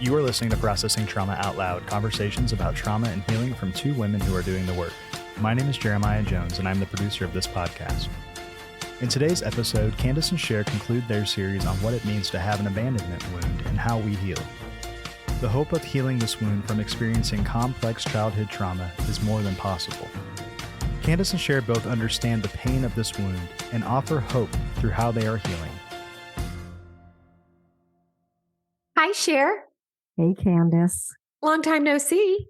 You are listening to Processing Trauma Out Loud, conversations about trauma and healing from two women who are doing the work. My name is Jeremiah Jones, and I'm the producer of this podcast. In today's episode, Kandace and Sher conclude their series on what it means to have an abandonment wound and how we heal. The hope of healing this wound from experiencing complex childhood trauma is more than possible. Kandace and Sher both understand the pain of this wound and offer hope through how they are healing. Hi, Sher. Hey, Kandace. Long time no see.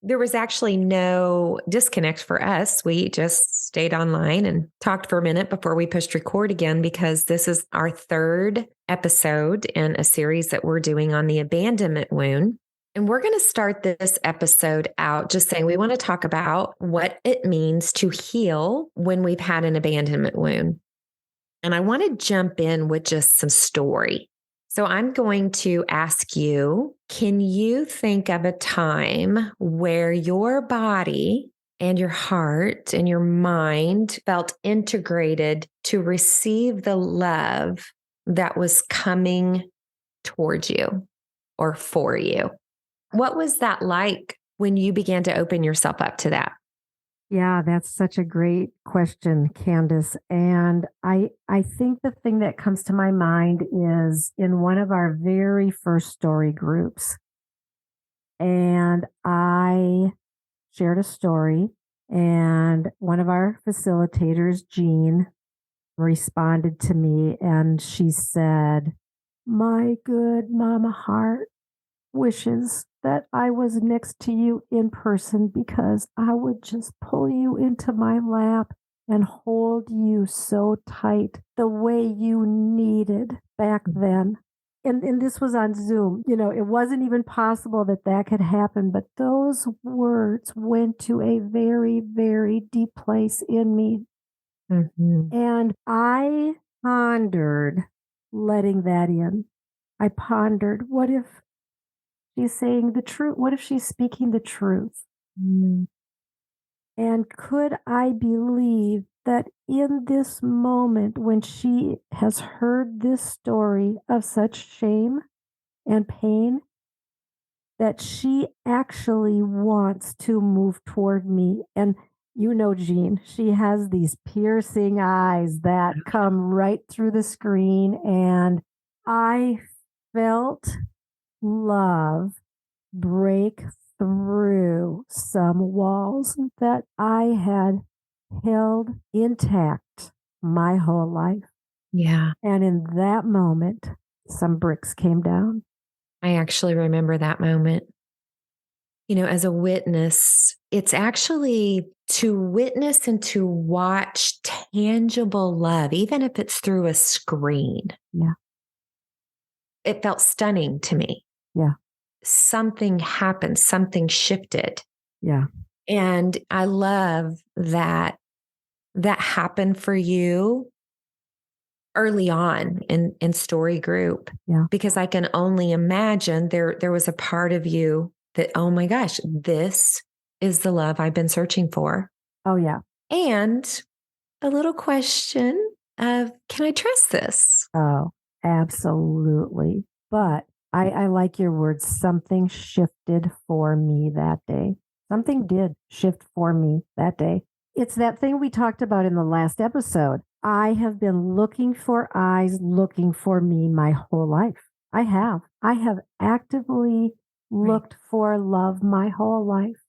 There was actually no disconnect for us. We just stayed online and talked for a minute before we pushed record again, because this is our third episode in a series that we're doing on the abandonment wound. And we're going to start this episode out just saying we want to talk about what it means to heal when we've had an abandonment wound. And I want to jump in with just some story. So I'm going to ask you, can you think of a time where your body and your heart and your mind felt integrated to receive the love that was coming towards you or for you? What was that like when you began to open yourself up to that? Yeah, that's such a great question, Kandace. And I think the thing that comes to my mind is in one of our very first story groups. And I shared a story, and one of our facilitators, Jean, responded to me, and she said, "My good mama heart wishes that I was next to you in person, because I would just pull you into my lap and hold you so tight the way you needed back then." And this was on Zoom. You know, it wasn't even possible that that could happen, but those words went to a very, very deep place in me. Mm-hmm. And I pondered letting that in. I pondered, what if she's saying the truth? What if she's speaking the truth? Mm-hmm. And could I believe that in this moment, when she has heard this story of such shame and pain, that she actually wants to move toward me? And you know, Jean, she has these piercing eyes that come right through the screen. And I felt love break through some walls that I had held intact my whole life. Yeah. And in that moment, some bricks came down. I actually remember that moment. You know, as a witness, it's actually to witness and to watch tangible love, even if it's through a screen. Yeah. It felt stunning to me. Yeah. Something happened, something shifted. Yeah. And I love that happened for you early on in story group. Yeah. Because I can only imagine there was a part of you that, oh my gosh, this is the love I've been searching for. Oh, yeah. And a little question of, can I trust this? Oh, absolutely. But I like your words. Something shifted for me that day. Something did shift for me that day. It's that thing we talked about in the last episode. I have been looking for eyes, looking for me my whole life. I have actively looked for love my whole life.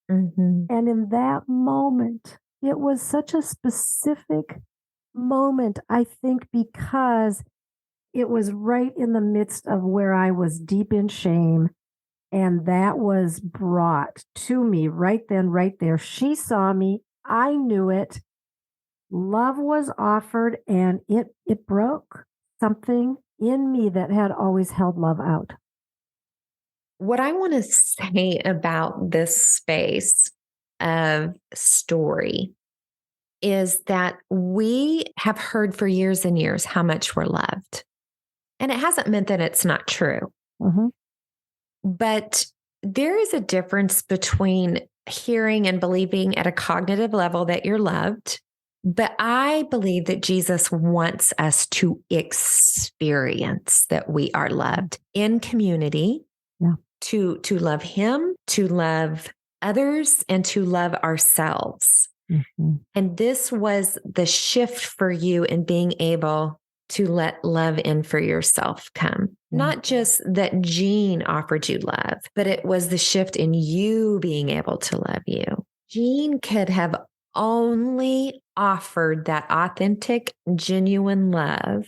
Mm-hmm. And in that moment, it was such a specific moment, I think, because it was right in the midst of where I was deep in shame. And that was brought to me right then, right there. She saw me. I knew it. Love was offered, and it broke something in me that had always held love out. What I want to say about this space of story is that we have heard for years and years how much we're loved. And it hasn't meant that it's not true. Mm-hmm. But there is a difference between hearing and believing at a cognitive level that you're loved But I believe that Jesus wants us to experience that we are loved in community, Yeah. to love him, to love others, and to love ourselves. Mm-hmm. And this was the shift for you in being able to let love in for yourself come. Yeah. Not just that Jean offered you love, but it was the shift in you being able to love you. Jean could have only offered that authentic, genuine love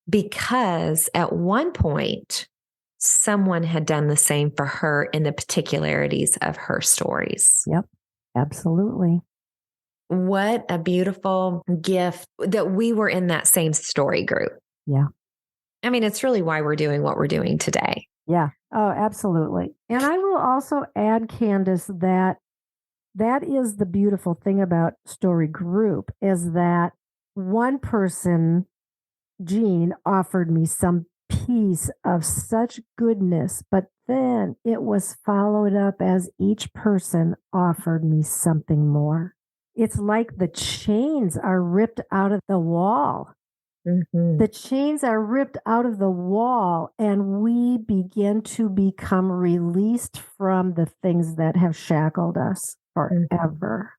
because at one point, someone had done the same for her in the particularities of her stories. Yep, absolutely. What a beautiful gift that we were in that same story group. Yeah. I mean, it's really why we're doing what we're doing today. Yeah. Oh, absolutely. And I will also add, Kandace, that is the beautiful thing about story group is that one person, Jean, offered me some piece of such goodness, but then it was followed up as each person offered me something more. It's like the chains are ripped out of the wall. Mm-hmm. The chains are ripped out of the wall, and we begin to become released from the things that have shackled us forever.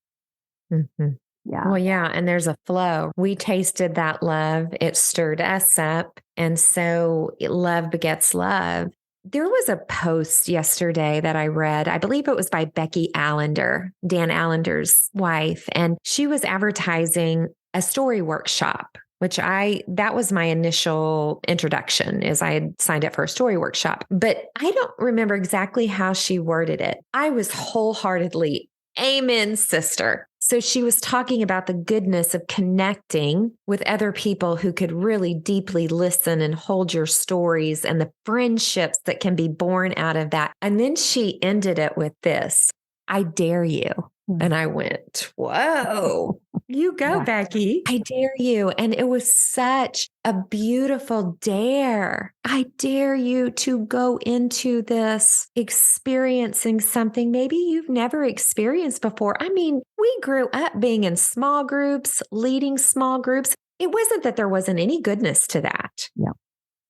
Mm-hmm. Yeah. Well, yeah. And there's a flow. We tasted that love. It stirred us up. And so love begets love. There was a post yesterday that I read. I believe it was by Becky Allender, Dan Allender's wife. And she was advertising a story workshop, which that was my initial introduction is I had signed up for a story workshop, but I don't remember exactly how she worded it. I was wholeheartedly, amen, sister. So she was talking about the goodness of connecting with other people who could really deeply listen and hold your stories and the friendships that can be born out of that. And then she ended it with this, I dare you. And I went, whoa, you go, Yeah. Becky. I dare you. And it was such a beautiful dare. I dare you to go into this experiencing something maybe you've never experienced before. I mean, we grew up being in small groups, leading small groups. It wasn't that there wasn't any goodness to that. Yeah.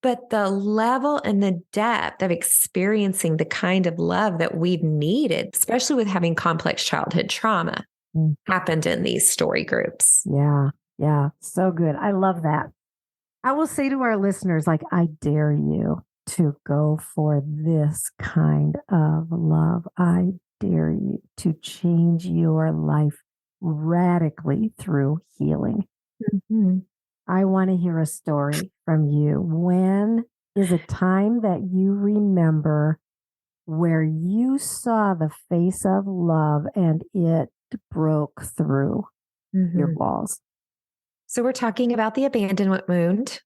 But the level and the depth of experiencing the kind of love that we've needed, especially with having complex childhood trauma, happened in these story groups. Yeah. Yeah. So good. I love that. I will say to our listeners, like, I dare you to go for this kind of love. I dare you to change your life radically through healing. Mm-hmm. I want to hear a story from you. When is a time that you remember where you saw the face of love and it broke through your walls? So we're talking about the abandonment wound.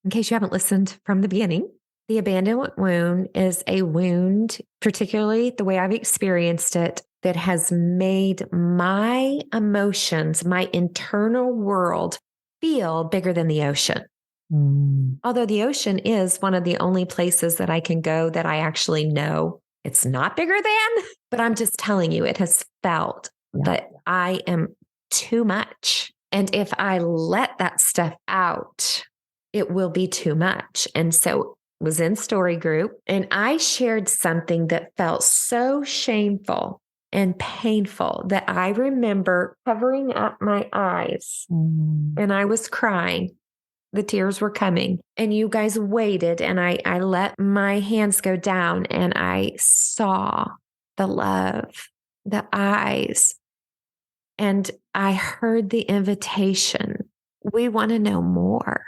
In case you haven't listened from the beginning, the abandonment wound is a wound, particularly the way I've experienced it, that has made my emotions, my internal world feel bigger than the ocean. Although the ocean is one of the only places that I can go that I actually know it's not bigger than, but I'm just telling you, it has felt that I am too much. And if I let that stuff out, it will be too much. And so I was in story group and I shared something that felt so shameful and painful that I remember covering up my eyes and I was crying. The tears were coming and you guys waited and I let my hands go down and I saw the love, the eyes, and I heard the invitation. We want to know more.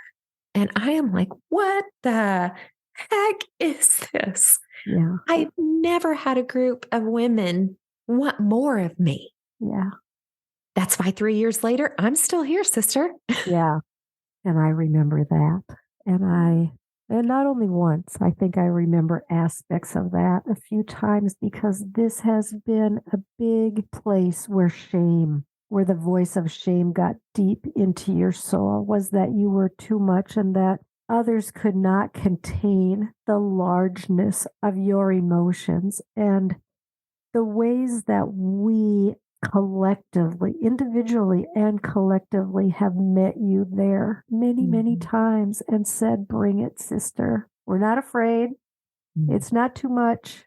And I am like, what the heck is this? Yeah. I've never had a group of women want more of me. Yeah. That's why 3 years later, I'm still here, sister. Yeah. And I remember that. And not only once, I think I remember aspects of that a few times because this has been a big place where the voice of shame got deep into your soul, was that you were too much and that others could not contain the largeness of your emotions. And the ways that we collectively, individually and collectively, have met you there many, many times and said, bring it, sister. We're not afraid. It's not too much.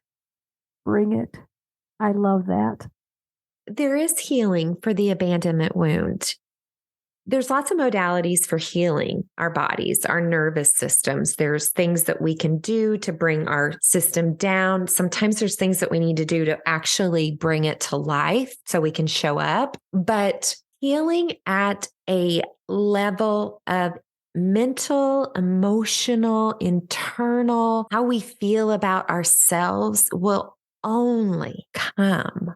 Bring it. I love that. There is healing for the abandonment wound. There's lots of modalities for healing our bodies, our nervous systems. There's things that we can do to bring our system down. Sometimes there's things that we need to do to actually bring it to life so we can show up. But healing at a level of mental, emotional, internal, how we feel about ourselves will only come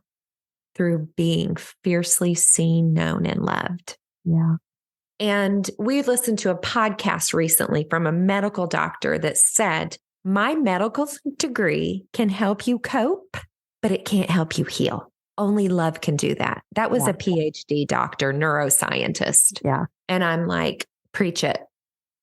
through being fiercely seen, known, and loved. Yeah. And we listened to a podcast recently from a medical doctor that said, my medical degree can help you cope, but it can't help you heal. Only love can do that. That was a PhD doctor, neuroscientist. Yeah. And I'm like, preach it.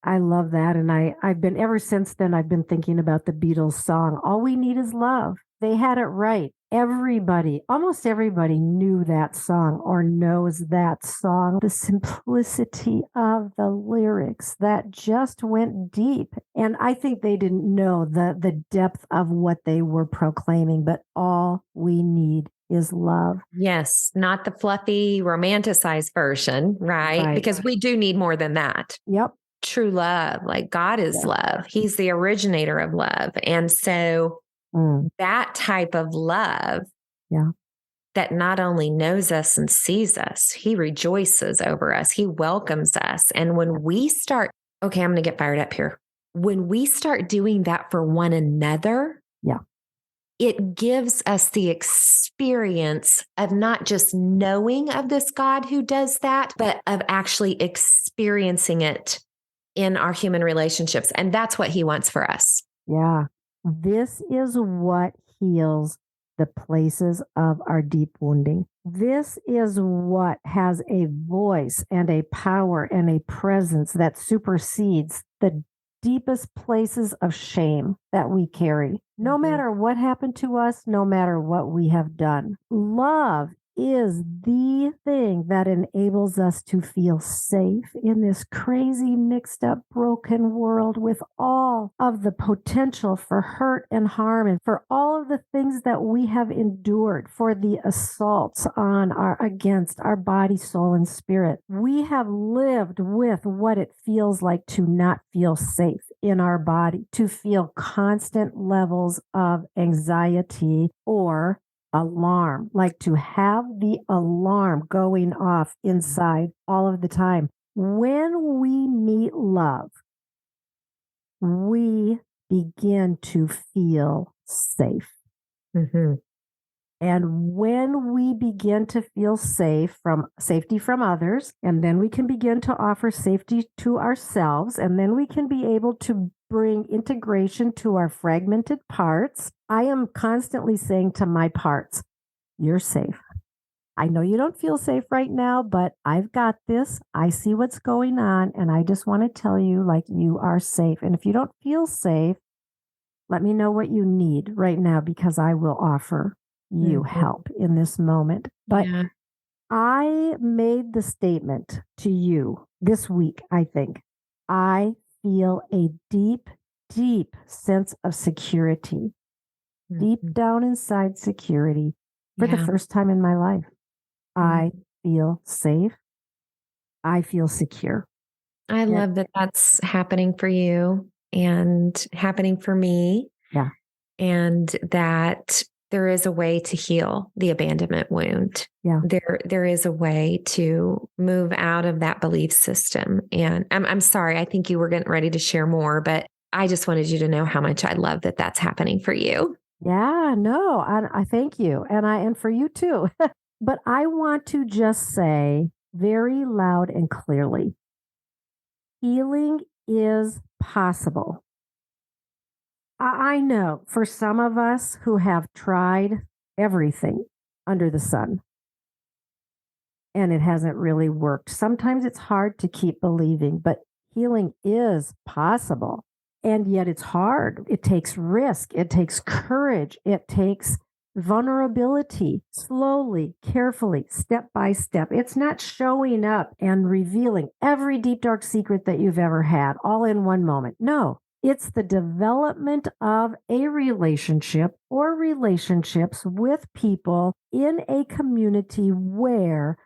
I love that. And I've been, ever since then, I've been thinking about the Beatles song, All We Need Is Love. They had it right. Everybody, almost everybody knew that song or knows that song. The simplicity of the lyrics that just went deep. And I think they didn't know the depth of what they were proclaiming, but all we need is love. Yes, not the fluffy, romanticized version, right? Because we do need more than that. Yep. True love, like God is love. He's the originator of love. And so that type of love that not only knows us and sees us, he rejoices over us. He welcomes us. And when we start, okay, I'm going to get fired up here. When we start doing that for one another, it gives us the experience of not just knowing of this God who does that, but of actually experiencing it in our human relationships. And that's what he wants for us. Yeah. This is what heals the places of our deep wounding. This is what has a voice and a power and a presence that supersedes the deepest places of shame that we carry. No matter what happened to us, no matter what we have done. Love is the thing that enables us to feel safe in this crazy, mixed up, broken world with all of the potential for hurt and harm and for all of the things that we have endured, for the assaults against our body, soul, and spirit. We have lived with what it feels like to not feel safe in our body, to feel constant levels of anxiety or alarm, like to have the alarm going off inside all of the time. When we meet love, we begin to feel safe. And when we begin to feel safety from others, and then we can begin to offer safety to ourselves, and then we can be able to bring integration to our fragmented parts. I am constantly saying to my parts, you're safe. I know you don't feel safe right now, but I've got this. I see what's going on. And I just want to tell you, like, you are safe. And if you don't feel safe, let me know what you need right now, because I will offer you help in this moment. But I made the statement to you this week, I think. I feel a deep, deep sense of security, deep down inside security for the first time in my life. I feel safe. I feel secure. I love that that's happening for you and happening for me. Yeah. And that there is a way to heal the abandonment wound. Yeah. There is a way to move out of that belief system. And I'm sorry, I think you were getting ready to share more, but I just wanted you to know how much I love that that's happening for you. Yeah, no, I thank you. And for you too. But I want to just say very loud and clearly, healing is possible. I know for some of us who have tried everything under the sun, and it hasn't really worked. Sometimes it's hard to keep believing, but healing is possible. And yet it's hard. It takes risk. It takes courage. It takes vulnerability, slowly, carefully, step by step. It's not showing up and revealing every deep, dark secret that you've ever had all in one moment. No, it's the development of a relationship or relationships with people in a community where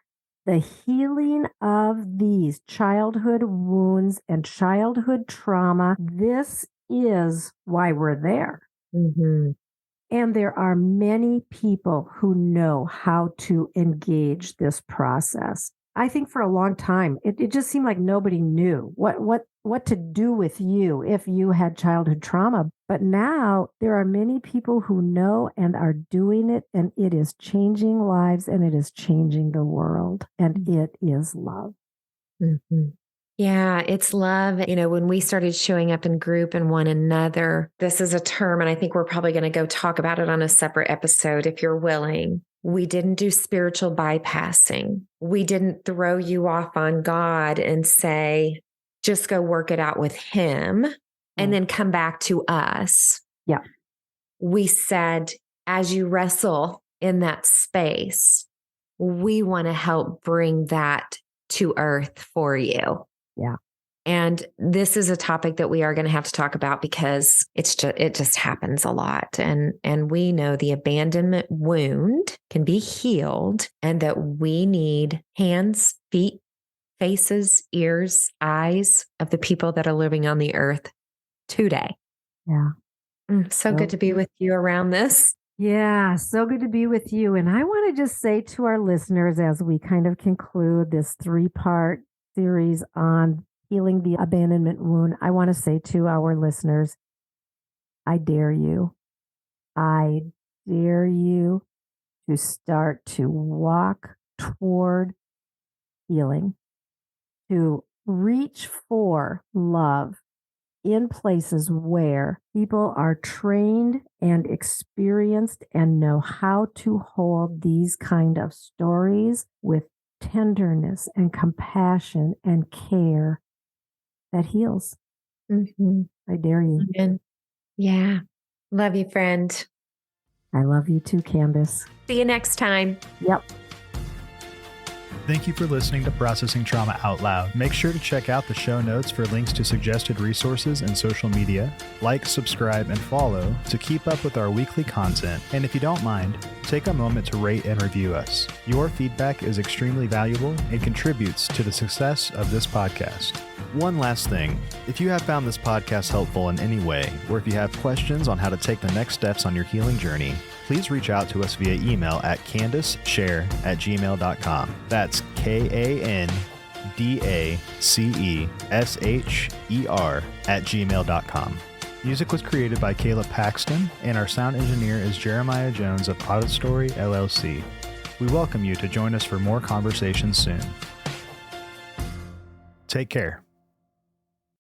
the healing of these childhood wounds and childhood trauma, this is why we're there. Mm-hmm. And there are many people who know how to engage this process. I think for a long time, it just seemed like nobody knew what to do with you if you had childhood trauma. But now there are many people who know and are doing it, and it is changing lives and it is changing the world. And it is love. Mm-hmm. Yeah, it's love. When we started showing up in group and one another, this is a term, and I think we're probably going to go talk about it on a separate episode if you're willing. We didn't do spiritual bypassing. We didn't throw you off on God and say, just go work it out with him and then come back to us. Yeah. We said, as you wrestle in that space, we want to help bring that to earth for you. Yeah. And this is a topic that we are going to have to talk about because it just happens a lot. And we know the abandonment wound can be healed and that we need hands, feet, faces, ears, eyes of the people that are living on the earth today. Yeah. So good to be with you around this. Yeah, so good to be with you. And I want to just say to our listeners as we kind of conclude this 3-part series on healing the abandonment wound, I want to say to our listeners, I dare you. I dare you to start to walk toward healing, to reach for love in places where people are trained and experienced and know how to hold these kind of stories with tenderness and compassion and care that heals. Mm-hmm. I dare you. Amen. Yeah. Love you, friend. I love you too, Kandace. See you next time. Yep. Thank you for listening to Processing Trauma Out Loud. Make sure to check out the show notes for links to suggested resources and social media. Like, subscribe, and follow to keep up with our weekly content. And if you don't mind, take a moment to rate and review us. Your feedback is extremely valuable and contributes to the success of this podcast. One last thing, if you have found this podcast helpful in any way, or if you have questions on how to take the next steps on your healing journey, please reach out to us via email at KandaceSher@gmail.com. That's KandaceSher@gmail.com. Music was created by Caleb Paxton, and our sound engineer is Jeremiah Jones of AudioStory LLC. We welcome you to join us for more conversations soon. Take care.